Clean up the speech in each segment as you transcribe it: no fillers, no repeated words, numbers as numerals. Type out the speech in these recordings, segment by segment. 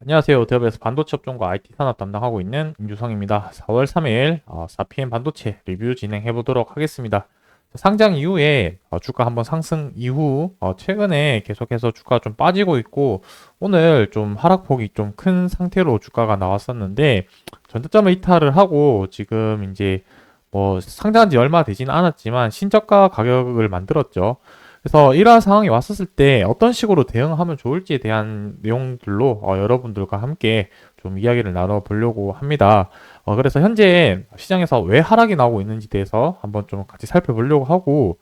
안녕하세요. 대업에서 반도체 업종과 IT 산업 담당하고 있는 임주성입니다. 4월 3일 사피엔 반도체 리뷰 진행해 보도록 하겠습니다. 상장 이후에 주가 한번 상승 이후 최근에 계속해서 주가가 좀 빠지고 있고 오늘 좀 하락폭이 좀 큰 상태로 주가가 나왔었는데 전저점을 이탈을 하고 지금 이제 뭐 상장한 지 얼마 되지는 않았지만 신저가 가격을 만들었죠. 그래서 이러한 상황이 왔었을 때 어떤 식으로 대응하면 좋을지에 대한 내용들로 여러분들과 함께 좀 이야기를 나눠보려고 합니다. 그래서 현재 시장에서 왜 하락이 나오고 있는지 대해서 한번 좀 같이 살펴보려고 하고,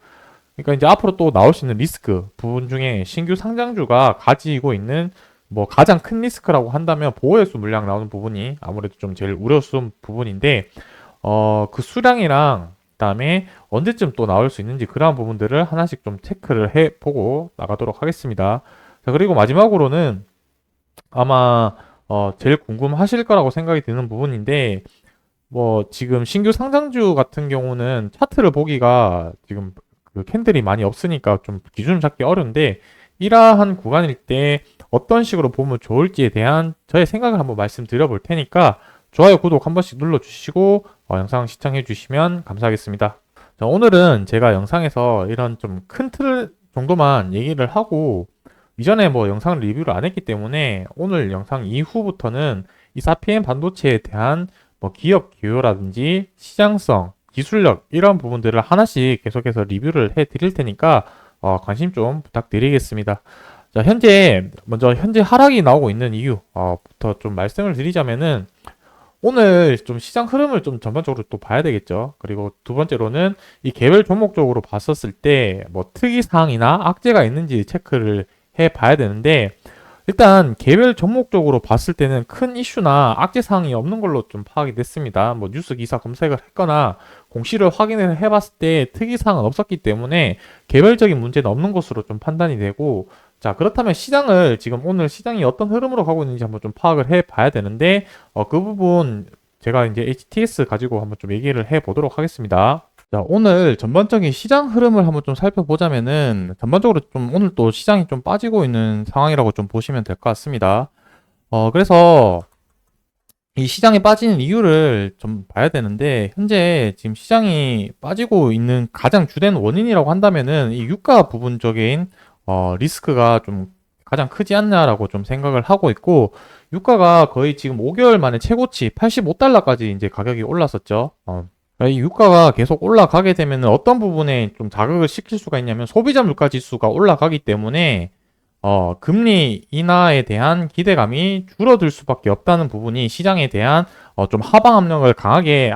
그러니까 이제 앞으로 또 나올 수 있는 리스크 부분 중에 신규 상장주가 가지고 있는 뭐 가장 큰 리스크라고 한다면 보호회수 물량 나오는 부분이 아무래도 좀 제일 우려스러운 부분인데, 그 수량이랑 그다음에 언제쯤 또 나올 수 있는지 그러한 부분들을 하나씩 좀 체크를 해보고 나가도록 하겠습니다. 자, 그리고 마지막으로는 아마 제일 궁금하실 거라고 생각이 드는 부분인데 뭐 지금 신규 상장주 같은 경우는 차트를 보기가 지금 그 캔들이 많이 없으니까 좀 기준을 잡기 어려운데 이러한 구간일 때 어떤 식으로 보면 좋을지에 대한 저의 생각을 한번 말씀드려 볼 테니까 좋아요, 구독 한 번씩 눌러주시고 영상 시청해 주시면 감사하겠습니다. 자, 오늘은 제가 영상에서 이런 좀 큰 틀 정도만 얘기를 하고 이전에 뭐 영상 리뷰를 안 했기 때문에 오늘 영상 이후부터는 이 사피엔 반도체에 대한 뭐 기업 기여라든지 시장성, 기술력 이런 부분들을 하나씩 계속해서 리뷰를 해 드릴 테니까 관심 좀 부탁드리겠습니다. 자, 먼저 현재 하락이 나오고 있는 이유부터 좀 말씀을 드리자면은 오늘 좀 시장 흐름을 좀 전반적으로 또 봐야 되겠죠. 그리고 두 번째로는 이 개별 종목적으로 봤었을 때 뭐 특이사항이나 악재가 있는지 체크를 해 봐야 되는데 일단 개별 종목적으로 봤을 때는 큰 이슈나 악재 사항이 없는 걸로 좀 파악이 됐습니다. 뭐 뉴스 기사 검색을 했거나 공시를 확인을 해봤을 때 특이 사항은 없었기 때문에 개별적인 문제는 없는 것으로 좀 판단이 되고 자 그렇다면 시장을 지금 오늘 시장이 어떤 흐름으로 가고 있는지 한번 좀 파악을 해봐야 되는데 그 부분 제가 이제 HTS 가지고 한번 좀 얘기를 해보도록 하겠습니다. 자, 오늘 전반적인 시장 흐름을 한번 좀 살펴보자면은, 전반적으로 좀 오늘 또 시장이 좀 빠지고 있는 상황이라고 좀 보시면 될 것 같습니다. 그래서 이 시장이 빠지는 이유를 좀 봐야 되는데, 현재 지금 시장이 빠지고 있는 가장 주된 원인이라고 한다면은, 이 유가 부분적인, 리스크가 좀 가장 크지 않냐라고 좀 생각을 하고 있고, 유가가 거의 지금 5개월 만에 최고치 85달러까지 이제 가격이 올랐었죠. 이 유가가 계속 올라가게 되면 어떤 부분에 좀 자극을 시킬 수가 있냐면 소비자 물가 지수가 올라가기 때문에 금리 인하에 대한 기대감이 줄어들 수밖에 없다는 부분이 시장에 대한 좀 하방 압력을 강하게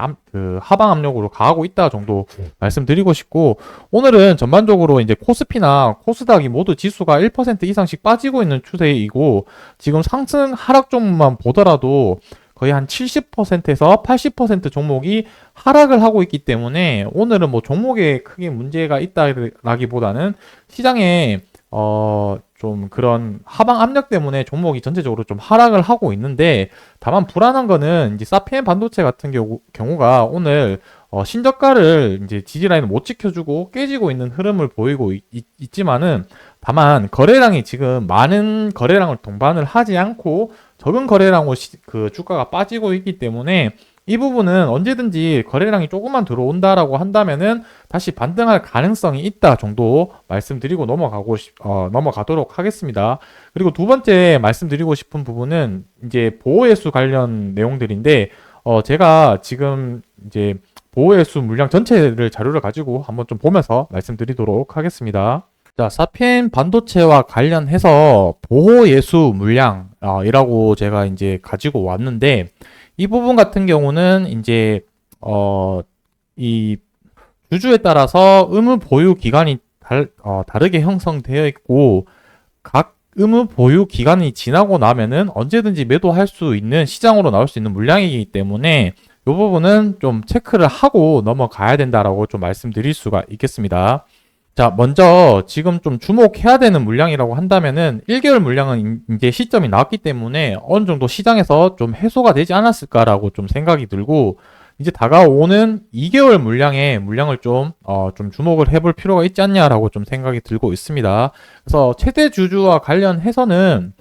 하방 압력으로 가하고 있다 정도 말씀드리고 싶고 오늘은 전반적으로 이제 코스피나 코스닥이 모두 지수가 1% 이상씩 빠지고 있는 추세이고 지금 상승 하락 종목만 보더라도 거의 한 70%에서 80% 종목이 하락을 하고 있기 때문에 오늘은 뭐 종목에 크게 문제가 있다라기보다는 시장에 좀 그런 하방 압력 때문에 종목이 전체적으로 좀 하락을 하고 있는데 다만 불안한 거는 이제 사피엔 반도체 같은 경우가 오늘 신저가를 이제 지지라인을 못 지켜주고 깨지고 있는 흐름을 보이고 있지만은 다만 거래량이 지금 많은 거래량을 동반을 하지 않고 적은 거래량으로 그 주가가 빠지고 있기 때문에 이 부분은 언제든지 거래량이 조금만 들어온다라고 한다면은 다시 반등할 가능성이 있다 정도 말씀드리고 넘어가도록 하겠습니다. 그리고 두 번째 말씀드리고 싶은 부분은 이제 보호예수 관련 내용들인데 제가 지금 이제 보호예수 물량 전체를 자료를 가지고 한번 좀 보면서 말씀드리도록 하겠습니다. 자, 사피엔 반도체와 관련해서 보호예수 물량이라고 제가 이제 가지고 왔는데 이 부분 같은 경우는 이제 이 주주에 따라서 의무 보유 기간이 다르게 형성되어 있고 각 의무 보유 기간이 지나고 나면은 언제든지 매도할 수 있는 시장으로 나올 수 있는 물량이기 때문에 이 부분은 좀 체크를 하고 넘어가야 된다라고 좀 말씀드릴 수가 있겠습니다. 자, 먼저 지금 좀 주목해야 되는 물량이라고 한다면은 1개월 물량은 이제 시점이 나왔기 때문에 어느 정도 시장에서 좀 해소가 되지 않았을까라고 좀 생각이 들고 이제 다가오는 2개월 물량을 좀 주목을 해볼 필요가 있지 않냐라고 좀 생각이 들고 있습니다. 그래서 최대 주주와 관련해서는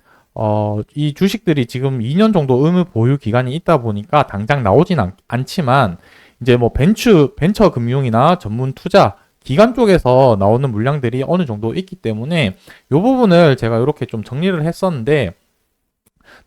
이 주식들이 지금 2년 정도 의무 보유 기간이 있다 보니까 당장 나오진 않지만 이제 뭐 벤처 금융이나 전문 투자 기관 쪽에서 나오는 물량들이 어느 정도 있기 때문에 이 부분을 제가 이렇게 좀 정리를 했었는데,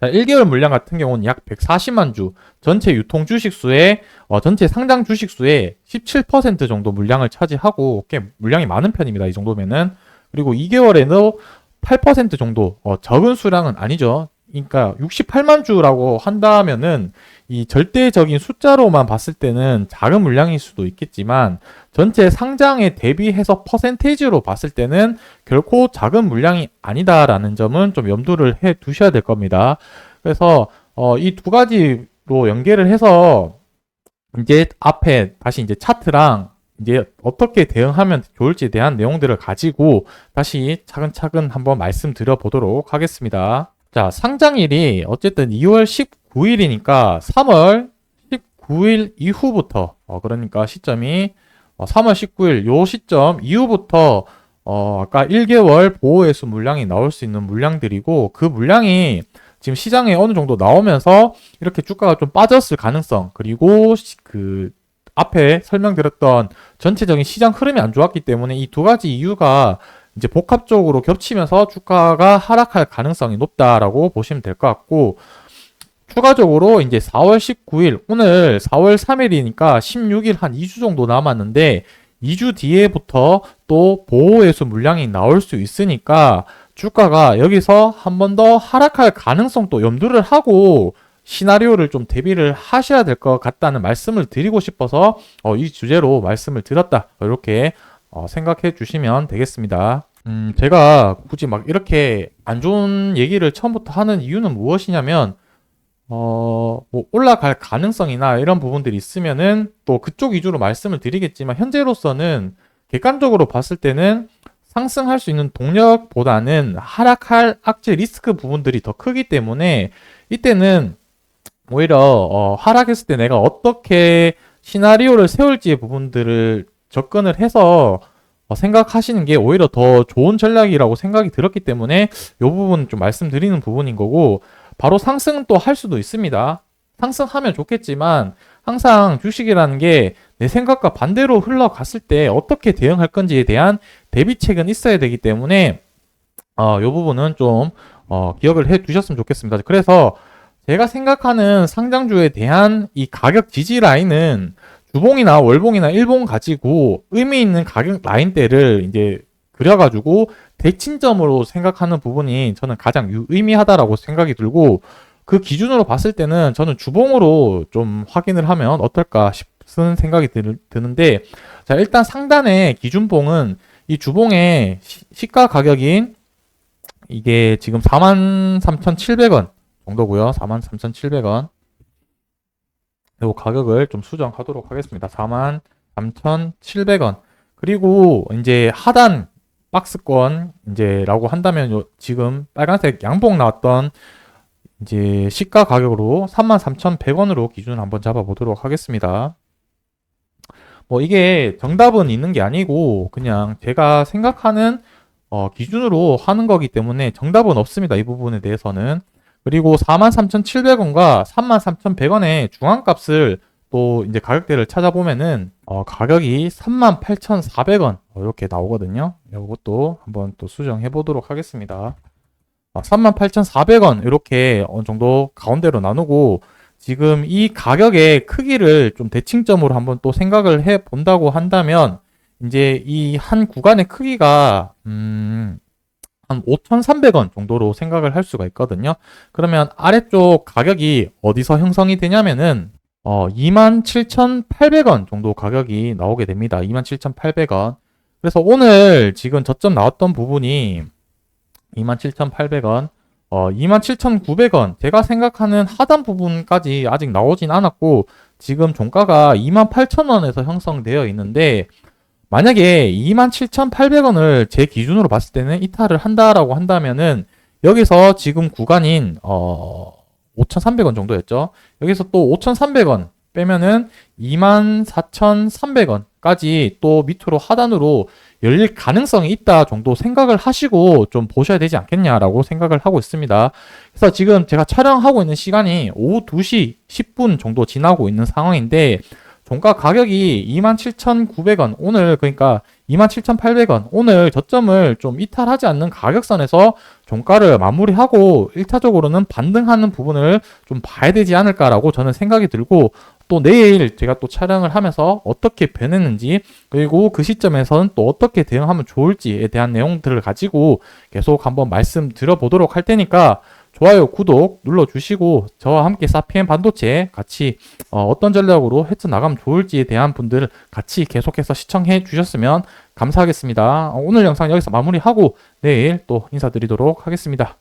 1개월 물량 같은 경우는 약 140만 주, 전체 유통 주식수의 전체 상장 주식수의 17% 정도 물량을 차지하고 꽤 물량이 많은 편입니다. 이 정도면은. 그리고 2개월에도 8% 정도, 적은 수량은 아니죠. 그러니까 68만 주라고 한다면은 이 절대적인 숫자로만 봤을 때는 작은 물량일 수도 있겠지만 전체 상장에 대비해서 퍼센테이지로 봤을 때는 결코 작은 물량이 아니다라는 점은 좀 염두를 해 두셔야 될 겁니다. 그래서 이 두 가지로 연계를 해서 이제 앞에 다시 이제 차트랑 이제 어떻게 대응하면 좋을지에 대한 내용들을 가지고 다시 차근차근 한번 말씀드려 보도록 하겠습니다. 자, 상장일이 어쨌든 2월 19일이니까 3월 19일 이후부터, 그러니까 시점이 3월 19일 요 시점 이후부터 아까 1개월 보호회수 물량이 나올 수 있는 물량들이고, 그 물량이 지금 시장에 어느 정도 나오면서 이렇게 주가가 좀 빠졌을 가능성, 그리고 그 앞에 설명드렸던 전체적인 시장 흐름이 안 좋았기 때문에 이 두 가지 이유가 이제 복합적으로 겹치면서 주가가 하락할 가능성이 높다라고 보시면 될 것 같고, 추가적으로 이제 4월 19일, 오늘 4월 3일이니까 16일 한 2주 정도 남았는데 2주 뒤에부터 또 보호회수 물량이 나올 수 있으니까 주가가 여기서 한 번 더 하락할 가능성도 염두를 하고 시나리오를 좀 대비를 하셔야 될 것 같다는 말씀을 드리고 싶어서 이 주제로 말씀을 드렸다, 이렇게 생각해 주시면 되겠습니다. 제가 굳이 막 이렇게 안 좋은 얘기를 처음부터 하는 이유는 무엇이냐면, 뭐 올라갈 가능성이나 이런 부분들이 있으면은 또 그쪽 위주로 말씀을 드리겠지만, 현재로서는 객관적으로 봤을 때는 상승할 수 있는 동력보다는 하락할 악재 리스크 부분들이 더 크기 때문에 이때는 오히려 하락했을 때 내가 어떻게 시나리오를 세울지의 부분들을 접근을 해서 생각하시는 게 오히려 더 좋은 전략이라고 생각이 들었기 때문에 이 부분 좀 말씀드리는 부분인 거고, 바로 상승은 또 할 수도 있습니다. 상승하면 좋겠지만 항상 주식이라는 게 내 생각과 반대로 흘러갔을 때 어떻게 대응할 건지에 대한 대비책은 있어야 되기 때문에 이 부분은 좀 기억을 해 두셨으면 좋겠습니다. 그래서 제가 생각하는 상장주에 대한 이 가격 지지 라인은 주봉이나 월봉이나 일봉 가지고 의미 있는 가격 라인대를 이제 그려가지고 대칭점으로 생각하는 부분이 저는 가장 유의미하다라고 생각이 들고, 그 기준으로 봤을 때는 저는 주봉으로 좀 확인을 하면 어떨까 싶은 생각이 드는데, 자, 일단 상단의 기준봉은 이 주봉의 시가 가격인 이게 지금 43,700원 정도고요. 43,700원. 이 가격을 좀 수정하도록 하겠습니다. 43,700원. 그리고 이제 하단 박스권 이제라고 한다면 지금 빨간색 양봉 나왔던 이제 시가 가격으로 33,100원으로 기준을 한번 잡아보도록 하겠습니다. 뭐 이게 정답은 있는 게 아니고 그냥 제가 생각하는 기준으로 하는 거기 때문에 정답은 없습니다. 이 부분에 대해서는. 그리고 43,700원과 33,100원의 중앙값을 또 이제 가격대를 찾아보면은 가격이 38,400원 이렇게 나오거든요. 이것도 한번 또 수정해 보도록 하겠습니다. 38,400원 이렇게 어느 정도 가운데로 나누고, 지금 이 가격의 크기를 좀 대칭점으로 한번 또 생각을 해 본다고 한다면 이제 이 한 구간의 크기가 한 5,300원 정도로 생각을 할 수가 있거든요. 그러면 아래쪽 가격이 어디서 형성이 되냐면은 27,800원 정도 가격이 나오게 됩니다. 27,800원. 그래서 오늘 지금 저점 나왔던 부분이 27,800원, 27,900원. 제가 생각하는 하단 부분까지 아직 나오진 않았고 지금 종가가 28,000원에서 형성되어 있는데, 만약에 27,800원을 제 기준으로 봤을 때는 이탈을 한다라고 한다면은 여기서 지금 구간인 5,300원 정도였죠. 여기서 또 5,300원 빼면은 24,300원까지 또 밑으로 하단으로 열릴 가능성이 있다 정도 생각을 하시고 좀 보셔야 되지 않겠냐라고 생각을 하고 있습니다. 그래서 지금 제가 촬영하고 있는 시간이 오후 2시 10분 정도 지나고 있는 상황인데 종가 가격이 27,900원, 오늘 그러니까 27,800원, 오늘 저점을 좀 이탈하지 않는 가격선에서 종가를 마무리하고 1차적으로는 반등하는 부분을 좀 봐야 되지 않을까라고 저는 생각이 들고, 또 내일 제가 또 촬영을 하면서 어떻게 변했는지, 그리고 그 시점에서는 또 어떻게 대응하면 좋을지에 대한 내용들을 가지고 계속 한번 말씀드려보도록 할 테니까 좋아요, 구독 눌러주시고 저와 함께 사피엔 반도체 같이 어떤 전략으로 헤쳐나가면 좋을지에 대한 분들 같이 계속해서 시청해 주셨으면 감사하겠습니다. 오늘 영상 여기서 마무리하고 내일 또 인사드리도록 하겠습니다.